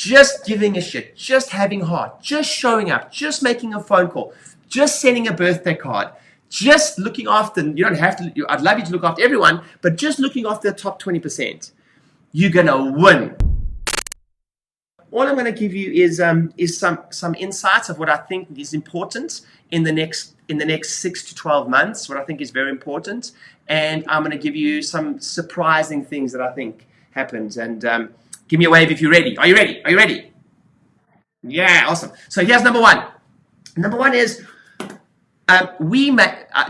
just giving a shit, just having heart, just showing up, just making a phone call, just sending a birthday card, just looking after, you don't have to, I'd love you to look after everyone, but just looking after the top 20%, you're going to win. All I'm going to give you is some insights of what I think is important in the next 6 to 12 months, what I think is very important. And I'm going to give you some surprising things that I think happened. And give me a wave if you're ready. Are you ready? Are you ready? Yeah, awesome. So here's number one. Number one is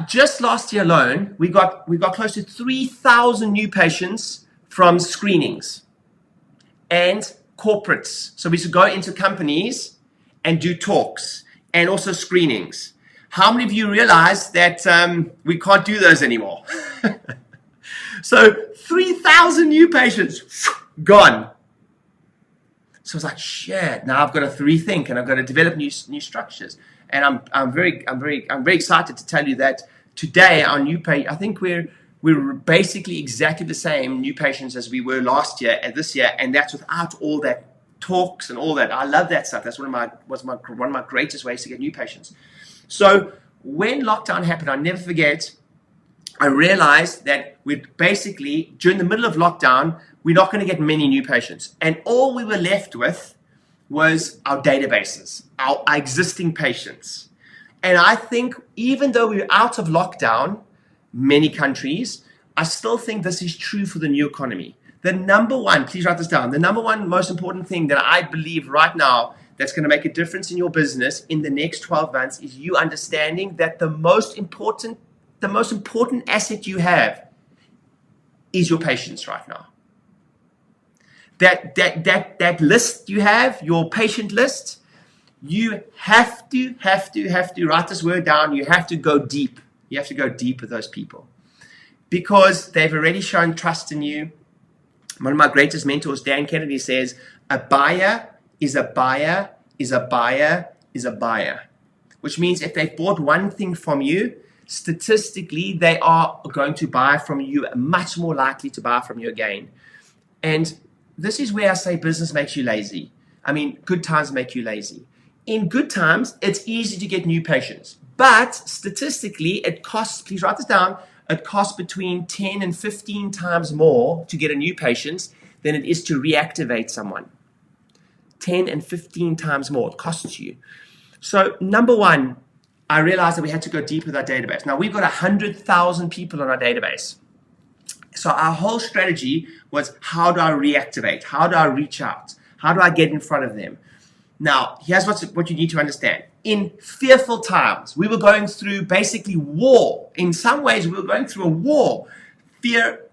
just last year alone, we got close to 3,000 new patients from screenings and corporates. So we used to go into companies and do talks and also screenings. How many of you realize that we can't do those anymore? So 3,000 new patients gone. So I was like, shit, now I've got to rethink and I've got to develop new structures. And I'm very excited to tell you that today our new I think we're basically exactly the same new patients as we were last year and this year, and that's without all that talks and all that. I love that stuff. That's one of my greatest ways to get new patients. So when lockdown happened, I'll never forget, I realized that we'd basically, during the middle of lockdown, we're not going to get many new patients. And all we were left with was our databases, our existing patients. And I think even though we're out of lockdown, many countries, I still think this is true for the new economy. The number one, please write this down, the number one most important thing that I believe right now that's going to make a difference in your business in the next 12 months is you understanding that the most important asset you have is your patients right now. That list you have, your patient list, you have to write this word down. You have to go deep. You have to go deep with those people because they've already shown trust in you. One of my greatest mentors, Dan Kennedy, says, a buyer is a buyer is a buyer is a buyer, which means if they've bought one thing from you, statistically, they are going to buy from you, much more likely to buy from you again. And this is where I say business makes you lazy. I mean, good times make you lazy. In good times, it's easy to get new patients. But statistically, it costs, please write this down, it costs between 10 and 15 times more to get a new patient than it is to reactivate someone. 10 and 15 times more it costs you. So number one, I realized that we had to go deep with our database. Now, we've got 100,000 people on our database. So our whole strategy was, how do I reactivate? How do I reach out? How do I get in front of them? Now, here's what you need to understand. In fearful times, we were going through basically war. In some ways, we were going through a war. Fear,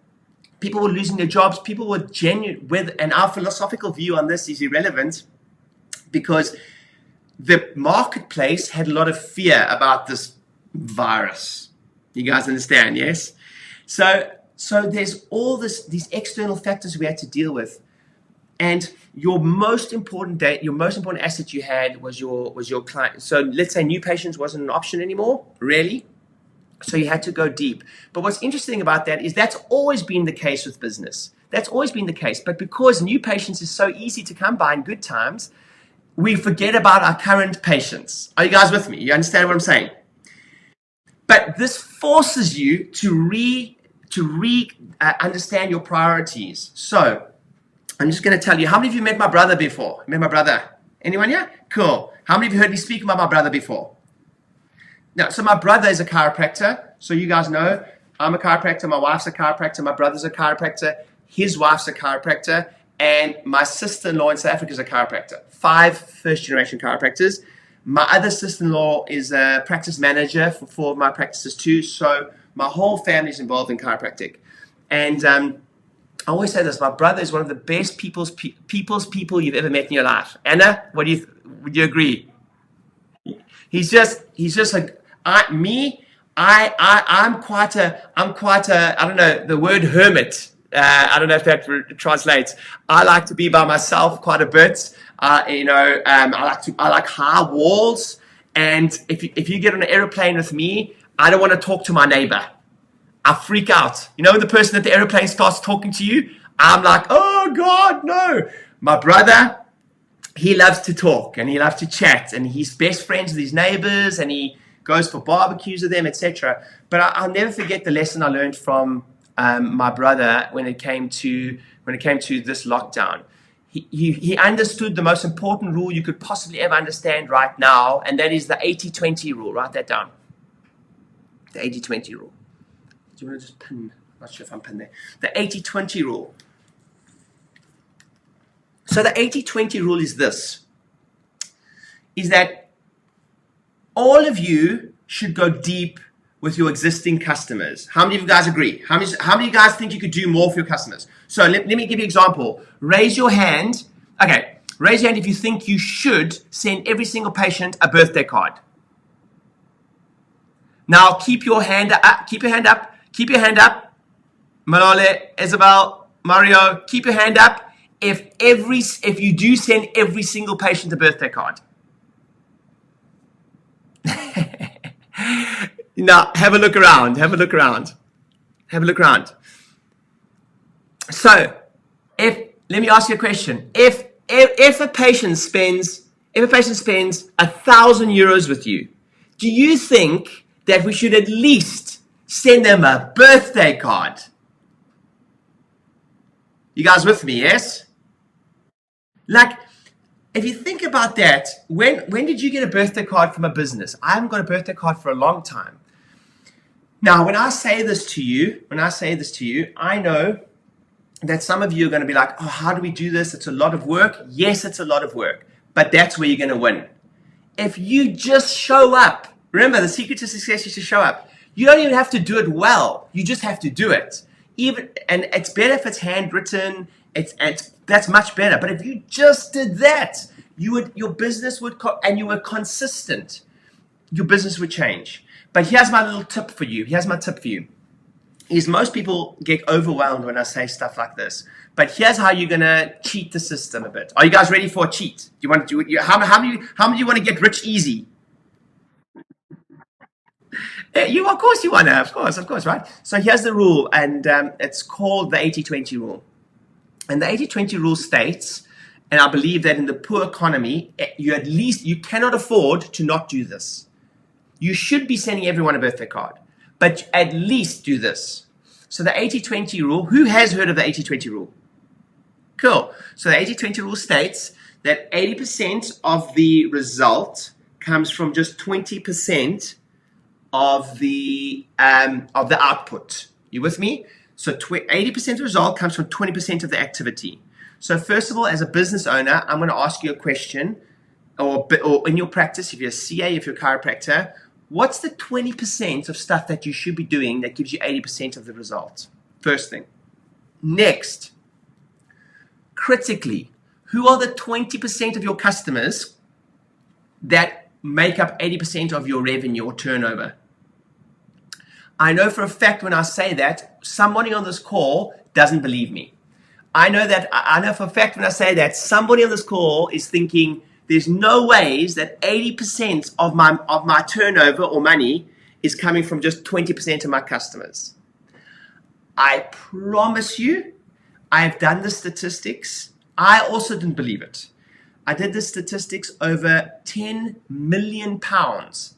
people were losing their jobs. People were genuine with, and our philosophical view on this is irrelevant because the marketplace had a lot of fear about this virus. You guys understand, yes? So there's all these external factors we had to deal with. And your most important asset you had was your client. So let's say new patients wasn't an option anymore, really. So you had to go deep. But what's interesting about that is that's always been the case with business. That's always been the case. But because new patients is so easy to come by in good times, we forget about our current patients. Are you guys with me? You understand what I'm saying? But this forces you to understand your priorities. So I'm just going to tell you, how many of you met my brother before? Met my brother? Anyone here? Cool. How many of you heard me speak about my brother before? Now, so my brother is a chiropractor. So you guys know, I'm a chiropractor. My wife's a chiropractor. My brother's a chiropractor. His wife's a chiropractor. And my sister-in-law in South Africa is a chiropractor. 5 first-generation chiropractors. My other sister-in-law is a practice manager for 4 of my practices too. So my whole family is involved in chiropractic. And I always say this, my brother is one of the best people's people you've ever met in your life. Anna, would you agree? He's just like, I'm quite a, I don't know, the word hermit. I don't know if that translates. I like to be by myself quite a bit. I like high walls. And if you get on an airplane with me, I don't want to talk to my neighbor. I freak out. You know, when the person at the airplane starts talking to you, I'm like, oh God, no. My brother, he loves to talk and he loves to chat, and he's best friends with his neighbors, and he goes for barbecues with them, etc. But I'll never forget the lesson I learned from my brother when it came to this lockdown. He understood the most important rule you could possibly ever understand right now, and that is the 80-20 rule. Write that down. The 80-20 rule. Do you want to just pin? I'm not sure if I'm pinned there. The 80-20 rule. So the 80-20 rule is this, is that all of you should go deep with your existing customers. How many of you guys agree? How many of you guys think you could do more for your customers? So let me give you an example. Raise your hand. Okay, raise your hand if you think you should send every single patient a birthday card. Now keep your hand up. Keep your hand up. Keep your hand up. Malole, Isabel, Mario, keep your hand up if you do send every single patient a birthday card. Now, have a look around. Have a look around. Have a look around. So, let me ask you a question. If a patient spends €1,000 with you, do you think that we should at least send them a birthday card? You guys with me? Yes. Like, if you think about that, when did you get a birthday card from a business? I haven't got a birthday card for a long time. Now, when I say this to you, I know that some of you are going to be like, oh, how do we do this? It's a lot of work. Yes, it's a lot of work, but that's where you're going to win. If you just show up, remember the secret to success is to show up. You don't even have to do it well. You just have to do it. And it's better if it's handwritten. That's much better. But if you just did that, your business would, and you were consistent, your business would change. But here's my little tip for you. Is most people get overwhelmed when I say stuff like this. But here's how you're gonna cheat the system a bit. Are you guys ready for a cheat? Do you want to do it? How many of you want to get rich easy? Of course you want to. Of course, right? So here's the rule, and it's called the 80-20 rule. And the 80-20 rule states, and I believe that in the poor economy, you cannot afford to not do this. You should be sending everyone a birthday card, but at least do this. So the 80-20 rule, who has heard of the 80-20 rule? Cool. So the 80-20 rule states that 80% of the result comes from just 20% of the output. You with me? So 80% of the result comes from 20% of the activity. So first of all, as a business owner, I'm going to ask you a question, or in your practice, if you're a CA, if you're a chiropractor, what's the 20% of stuff that you should be doing that gives you 80% of the result? First thing. Next, critically, who are the 20% of your customers that make up 80% of your revenue or turnover? I know for a fact when I say that, somebody on this call doesn't believe me. I know for a fact when I say that, somebody on this call is thinking, there's no ways that 80% of my turnover or money is coming from just 20% of my customers. I promise you, I've done the statistics. I also didn't believe it. I did the statistics over 10 million pounds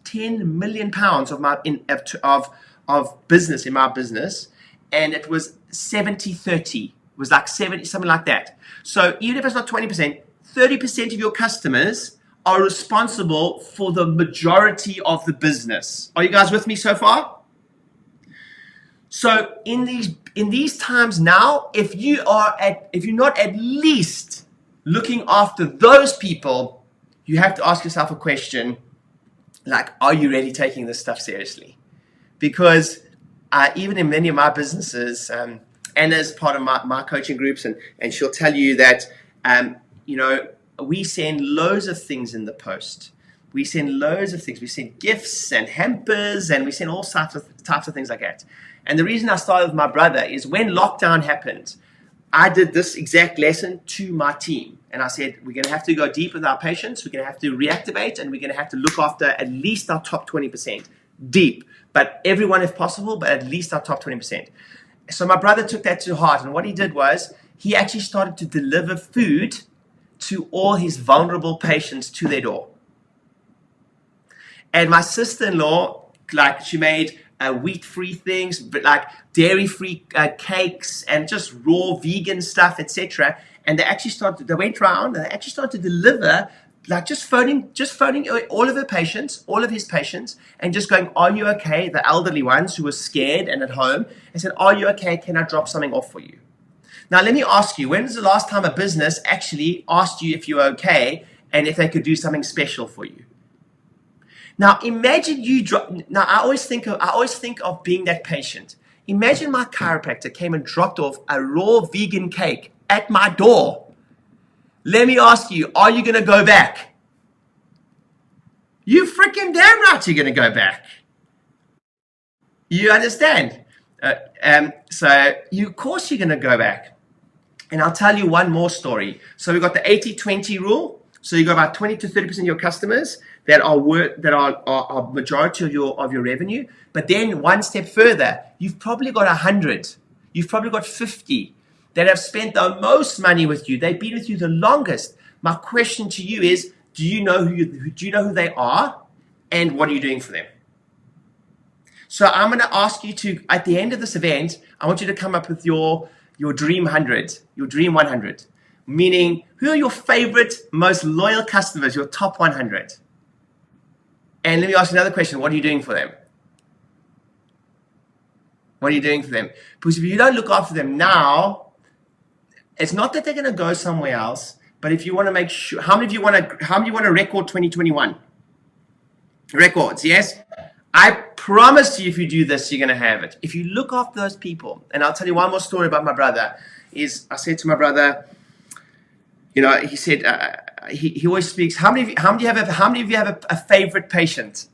of business in my business, and it was 70-30. It was like 70, something like that. So even if it's not 20%, 30% of your customers are responsible for the majority of the business. Are you guys with me so far? So in these times now, if you're not at least looking after those people, you have to ask yourself a question like, are you really taking this stuff seriously? Because even in many of my businesses, Anna's part of my coaching groups, and she'll tell you that we send loads of things in the post. We send loads of things. We send gifts and hampers, and we send all types of things like that. And the reason I started with my brother is when lockdown happened, I did this exact lesson to my team. And I said, we're going to have to go deep with our patients. We're going to have to reactivate, and we're going to have to look after at least our top 20%. Deep. But everyone if possible, but at least our top 20%. So my brother took that to heart. And what he did was he actually started to deliver food to all his vulnerable patients to their door. And my sister-in-law, like, she made wheat-free things, but like dairy-free cakes and just raw vegan stuff, etc. And they went around and they actually started to deliver, like just phoning all of his patients, and just going, "Are you okay?" The elderly ones who were scared and at home, and said, "Are you okay? Can I drop something off for you?" Now, let me ask you, when was the last time a business actually asked you if you're okay and if they could do something special for you? Now, imagine now I always think of being that patient. Imagine my chiropractor came and dropped off a raw vegan cake at my door. Let me ask you, are you going to go back? You freaking damn right you're going to go back. You understand? Of course you're going to go back. And I'll tell you one more story. So we've got the 80-20 rule. So you got about 20 to 30% of your customers that are majority of your revenue. But then one step further, you've probably got 100. You've probably got 50 that have spent the most money with you. They've been with you the longest. My question to you is, do you know who they are, and what are you doing for them? So I'm going to ask you to, at the end of this event, I want you to come up with your dream 100, your dream 100. Meaning, who are your favorite, most loyal customers, your top 100? And let me ask you another question. What are you doing for them? What are you doing for them? Because if you don't look after them now, it's not that they're going to go somewhere else, but if you want to make sure, how many of you want to record 2021? Records, yes? I promise you, if you do this, you're going to have it. If you look after those people, and I'll tell you one more story about my brother, I said to my brother, he said, he always speaks, how many of you have a favorite patient?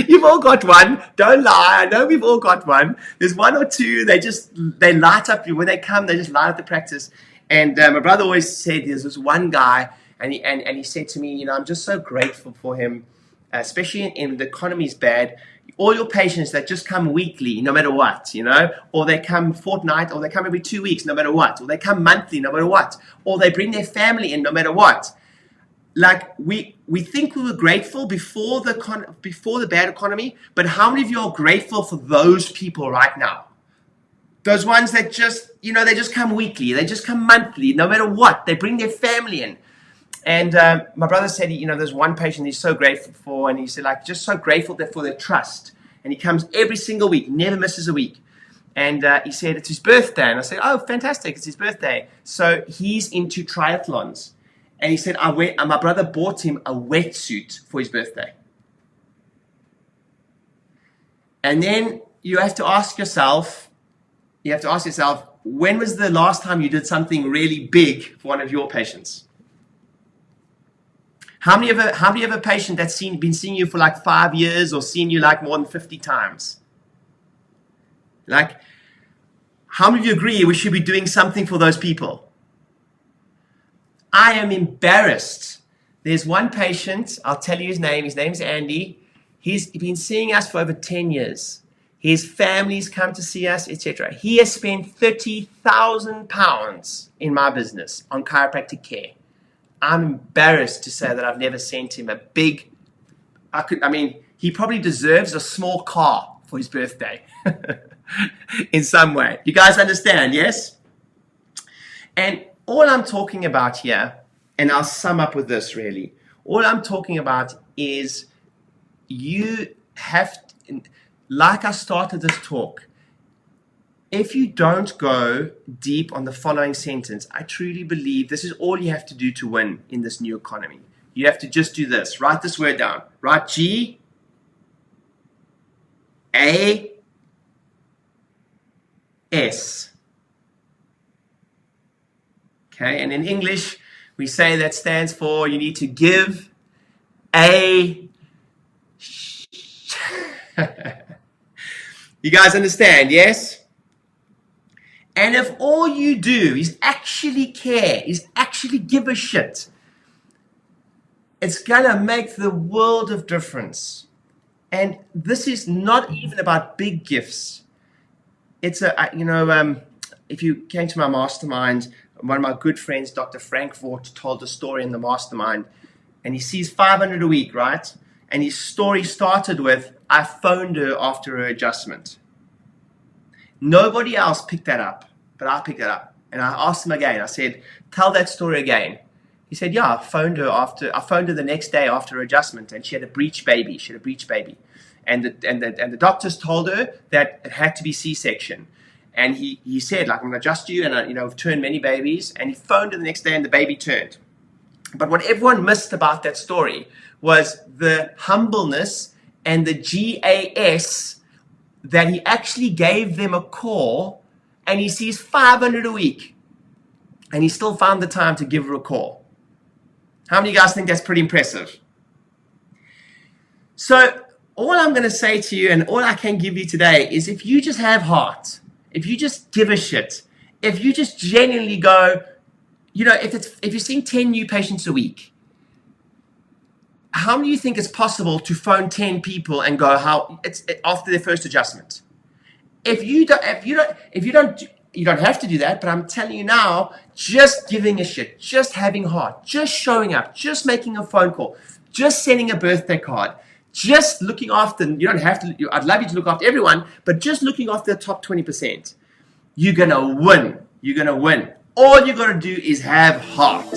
You've all got one. Don't lie. I know we've all got one. There's one or two. They light up when they come. They just light up the practice. And my brother always said, there's this one guy, and he said to me, I'm just so grateful for him, especially in the economy's bad. All your patients that just come weekly, no matter what, or they come fortnight, or they come every 2 weeks, no matter what, or they come monthly, no matter what, or they bring their family in, no matter what. Like we think we were grateful before the bad economy, but how many of you are grateful for those people right now? Those ones that just, they just come weekly, they just come monthly, no matter what, they bring their family in. And my brother said, there's one patient he's so grateful for, and he said, just so grateful for their trust. And he comes every single week, never misses a week. And he said, it's his birthday. And I said, oh, fantastic, it's his birthday. So he's into triathlons. And he said, my brother bought him a wetsuit for his birthday. And then you have to ask yourself, when was the last time you did something really big for one of your patients? How many of a patient that's been seeing you for 5 years, or seen you more than 50 times? How many of you agree we should be doing something for those people? I am embarrassed. There's one patient, I'll tell you his name. His name's Andy. He's been seeing us for over 10 years. His family's come to see us, etc. He has spent £30,000 in my business on chiropractic care. I'm embarrassed to say that I've never sent him he probably deserves a small car for his birthday in some way. You guys understand, yes? And all I'm talking about here, and I'll sum up with this really, all I'm talking about is you have, like I started this talk, if you don't go deep on the following sentence, I truly believe this is all you have to do to win in this new economy. You have to just do this. Write this word down. Write G-A-S. Okay, and in English, we say that stands for you need to give a... You guys understand, yes? And if all you do is actually care, is actually give a shit, it's going to make the world of difference. And this is not even about big gifts. It's if you came to my mastermind, one of my good friends, Dr. Frank Vort, told a story in the mastermind, and he sees 500 a week, right? And his story started with, I phoned her after her adjustment. Nobody else picked that up, but I picked it up. And I asked him again. I said, tell that story again. He said, yeah, I phoned her the next day after her adjustment, and she had a breech baby. And the doctors told her that it had to be C-section. And he said, like, I'm going to adjust you, and I've turned many babies. And he phoned her the next day, and the baby turned. But what everyone missed about that story was the humbleness and the GAS that he actually gave them a call, and he sees 500 a week, and he still found the time to give her a call. How many of you guys think that's pretty impressive? So all I'm going to say to you, and all I can give you today, is if you just have heart, if you just give a shit, if you just genuinely go, if you're seeing 10 new patients a week, how many of you think it's possible to phone 10 people and go after their first adjustment? You don't have to do that, but I'm telling you now, just giving a shit, just having heart, just showing up, just making a phone call, just sending a birthday card, just looking after, you don't have to, I'd love you to look after everyone, but just looking after the top 20%, you're going to win. You're going to win. All you got to do is have heart.